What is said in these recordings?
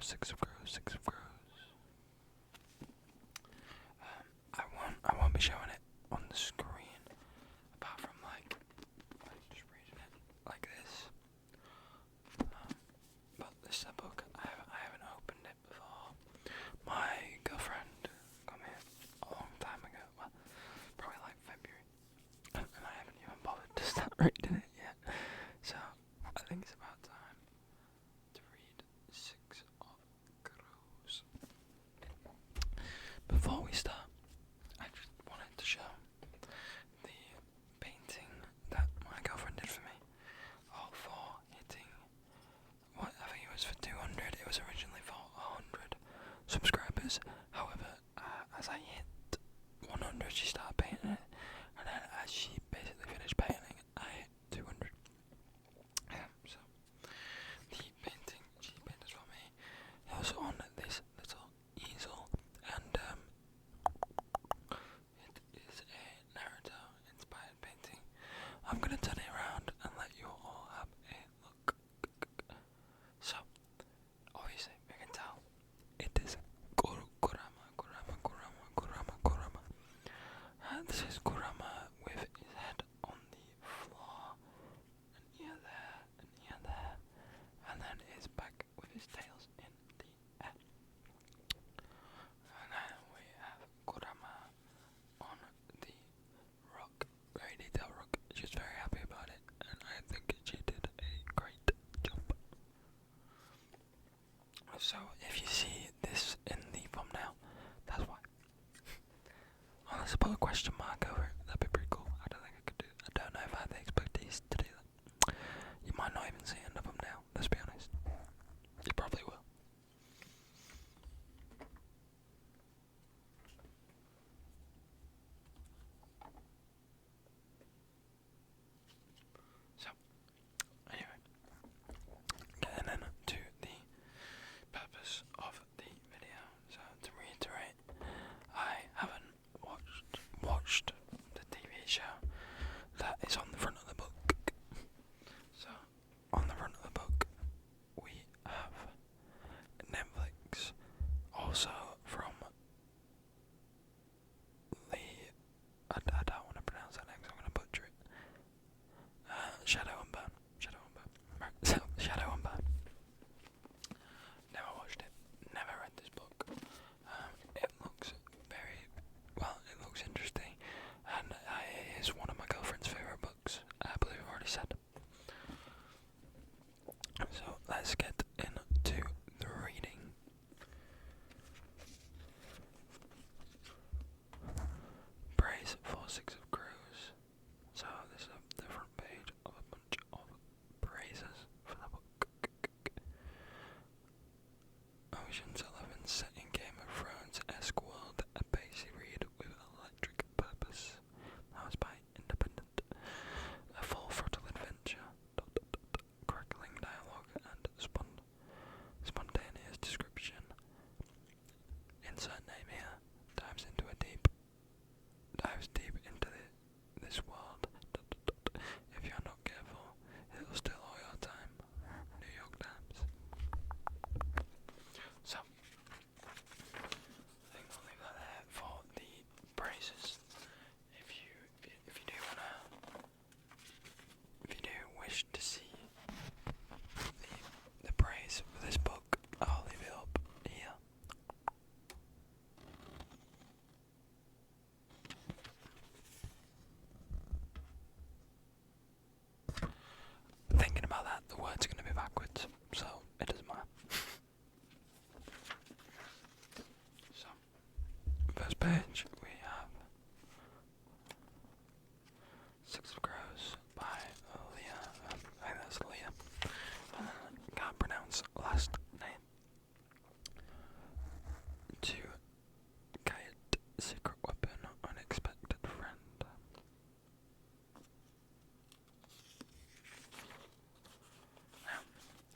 Six of Crows, Six of Crows. I won't be showing it on the screen, apart from like just reading it like this. But this is a book I haven't opened it before. My girlfriend got me it a long time ago, well, probably like February, and I haven't even bothered to start reading it yet. So I think it's about time to read Six of Crows. Before we start, I just wanted to show the painting that my girlfriend did for me, all for hitting, what, I think it was for 200, it was originally for 100 subscribers. However, as I hit 100, she started painting it, and then as she basically finished painting, I hit 200. So, the painting she painted for me, it was on this little easel, and it is a Naruto-inspired painting. I'm gonna turn it around and let you all have a look. So, obviously, you can tell it is Kurama. This is Kurama with his head on the floor, an ear there, and then his back with his tails in the air. And then we have Kurama on the rock, very detailed rock. She's very happy about it, and I think she did a great job. So if you see this in the thumbnail, that's why. Unless I put a question mark over it, that'd be pretty cool. I don't think I could do it. I don't know if I have the expertise to do that. You might not even see it in the thumbnail, let's be honest. You probably will. So, anyway, getting into the purpose of the video. So, to reiterate, I haven't watched the TV show that is on the front of the book. So, on the front of the book, we have Netflix, also from the, I don't want to pronounce that name because I'm going to butcher it. Shadow and Bone. Right, so, Shadow and Bone. Never watched it, never read this book. It looks very, well, it looks interesting, and it is one of my girlfriend's favourite books, I believe I've already said. So let's get into the reading. Praise for Six of Crows. So this is the front page of a bunch of praises for the book. Ocean's 11 set in Game of Thrones-esque world, a pacey read with electric purpose. That was by Independent. A full-throttle adventure, crackling dialogue and spontaneous description. Insert name here. Dives deep into this world. If you're not careful, it'll steal all your time. New York Times. So, I think I'll leave that there for the praises. If you do wish to see the praise for this book, I'll leave it up here. Thinking about that, the words are going to be backwards, so it doesn't matter. So, first page we have Six of Crows by Leah. I think that's Leah. Can't pronounce last name. To Kite, secret weapon, unexpected friend. Now,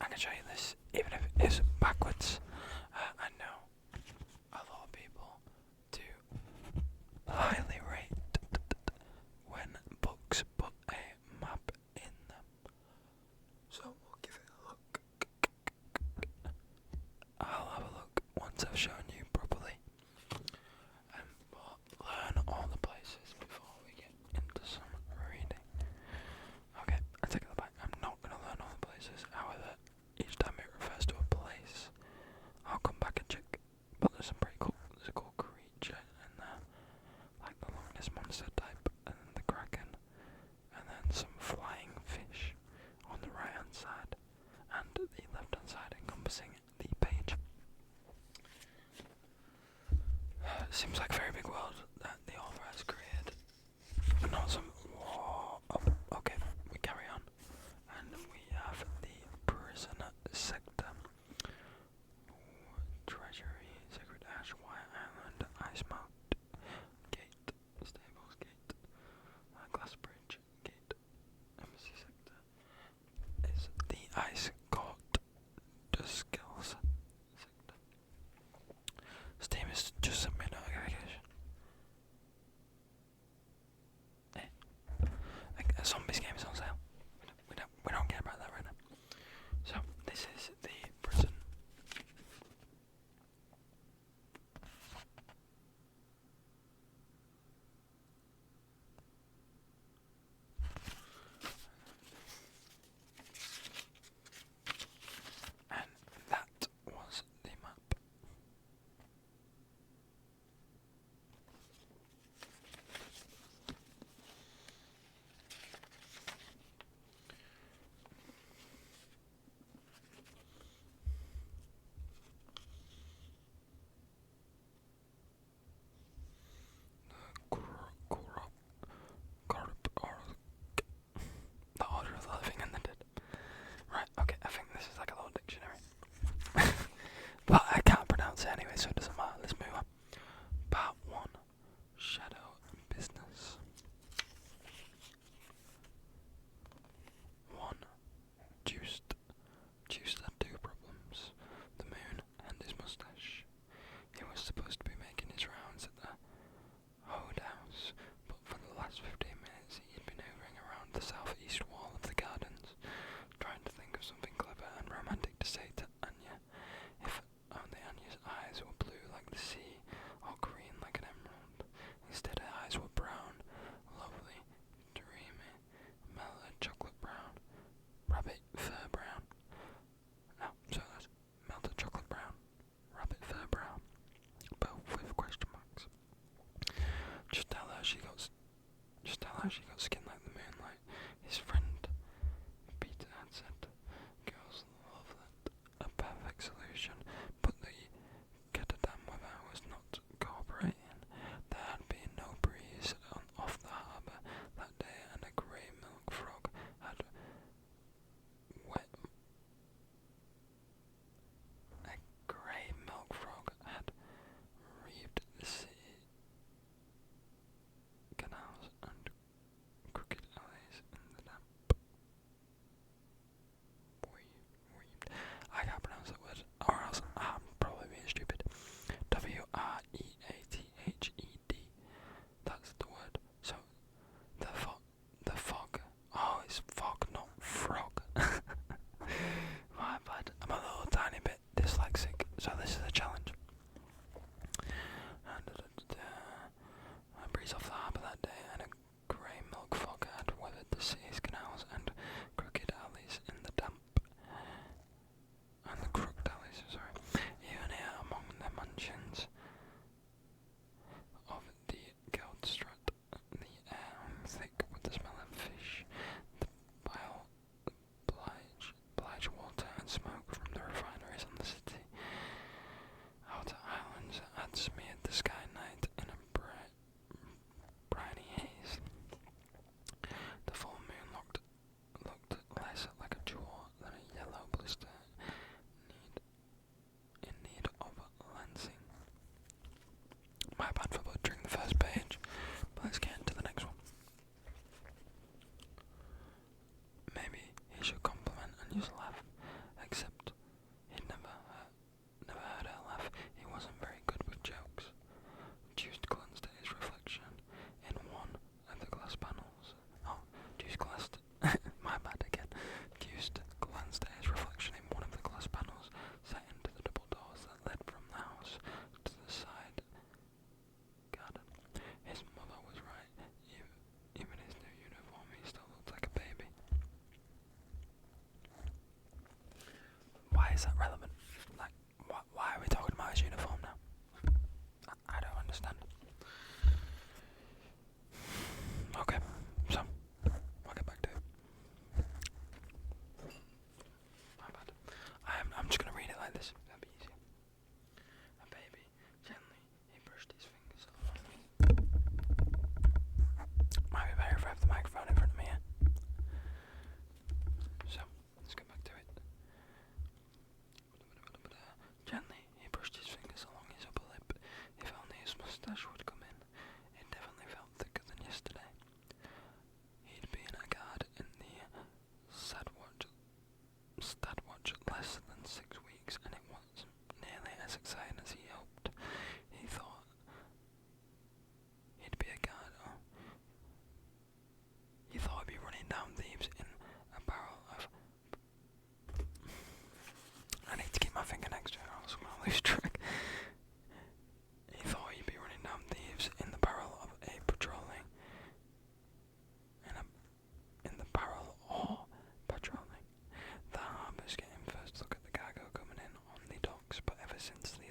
I can show you this, even if it is backwards. I know a lot of people do once I've shown you properly. But learn all the places before we get into some reading. Okay, I take it back. I'm not going to learn all the places. However, each time it refers to a place, I'll come back and check. But there's some pretty cool. There's a cool creature in there, like the Loch Ness monster type, and then the kraken, and then some flying fish on the right hand side, and the left hand side encompassing the page. Seems like a very big world that the author has created. Not some. Whoa, oh, okay, we carry on, and we have the prisoner sector. Treasury, Sacred Ash, White Island, Ice Mount, Gate, Stables Gate, Glass Bridge, Gate, Embassy Sector. Is the Ice Court, the Skills Sector. Steam is just sent me a notification.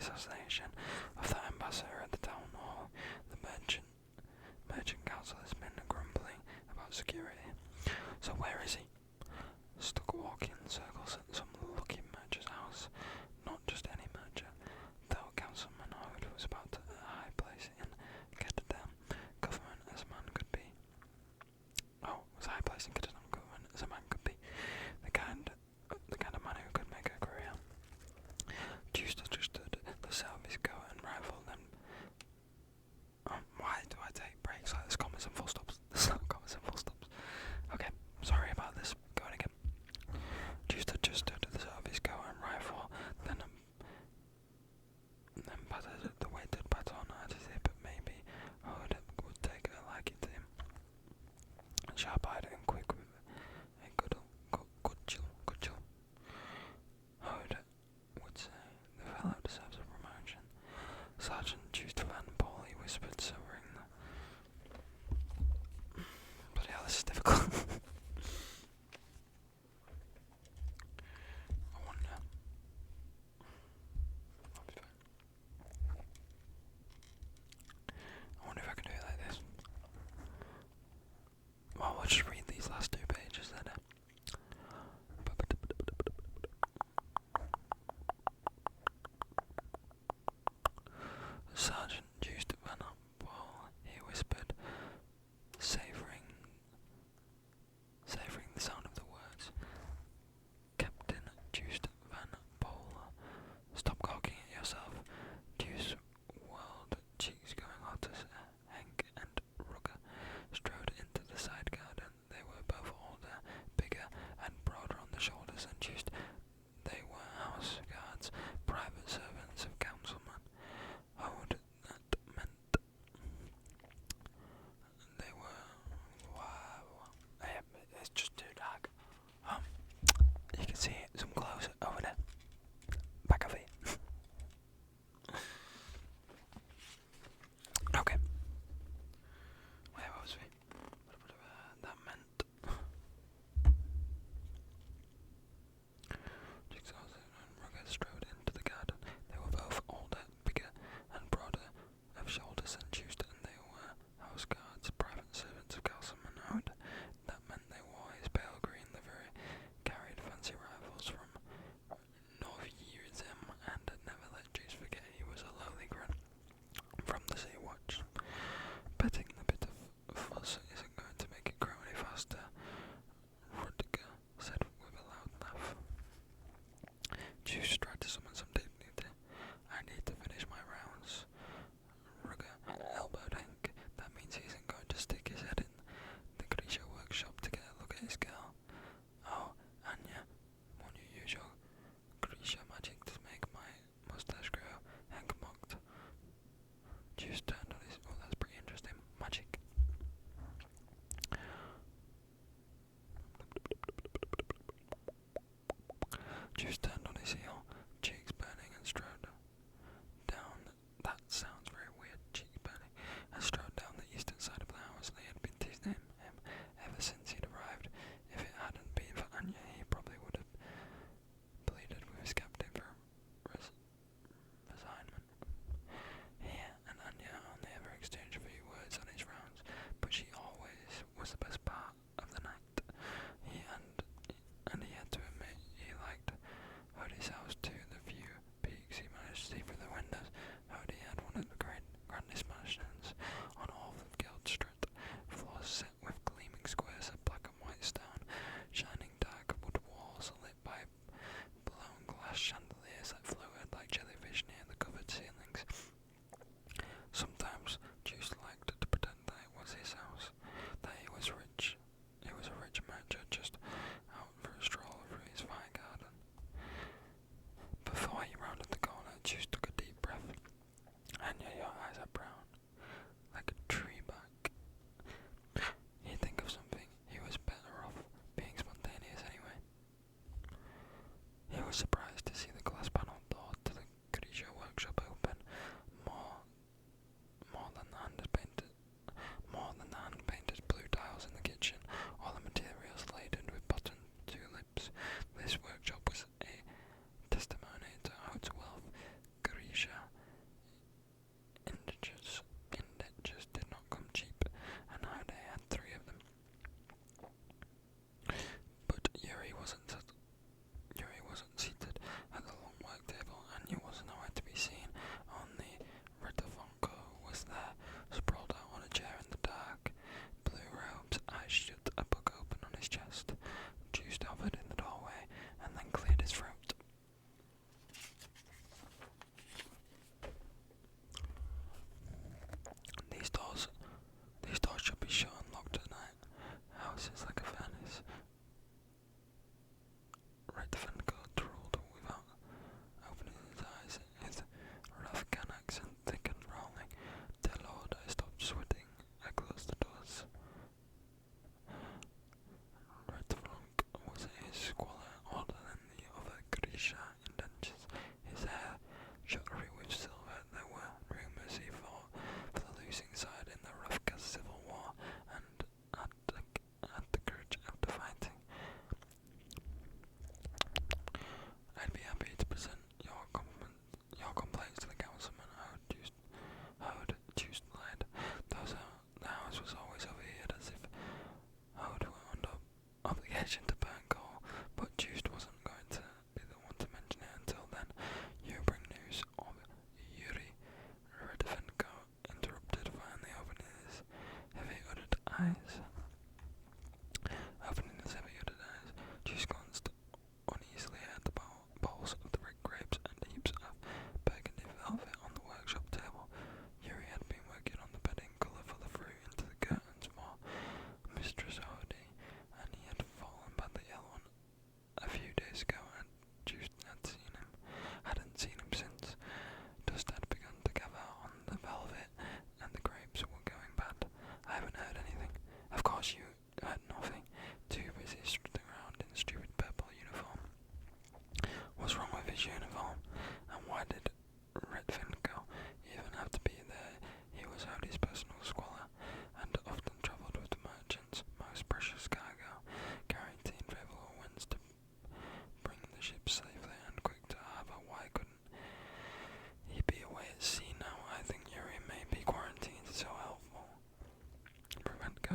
assassination of the ambassador at the town hall. The merchant council has been grumbling about security. So where is he? Stuck walking in circles at some lucky merchant's house. Not just any merchant, though Councilman Howard was about to a high place in Ketterdam government as a man could be. Oh, was a high place in Ketterdam government as a man could be. The kind of man who could make a career. Just stood the service go and rifle them. Why do I take breaks like this? Commas and full stops. There's not commas and full stops. Okay, sorry about this. Going again. Just stood the service go and rifle, then patted the weighted baton at his hip. Maybe Howard would take a liking to him. Sharp-eyed and quick with a good chill. Howard would say, the fellow deserves a promotion. Sergeant Just Van Paul, he whispered, sobering the... Bloody hell, this is difficult. I wonder... I'll be fine. I wonder if I can do it like this. Well, we'll just read these last two pages then. Sergeant Just Van Paul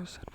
so sad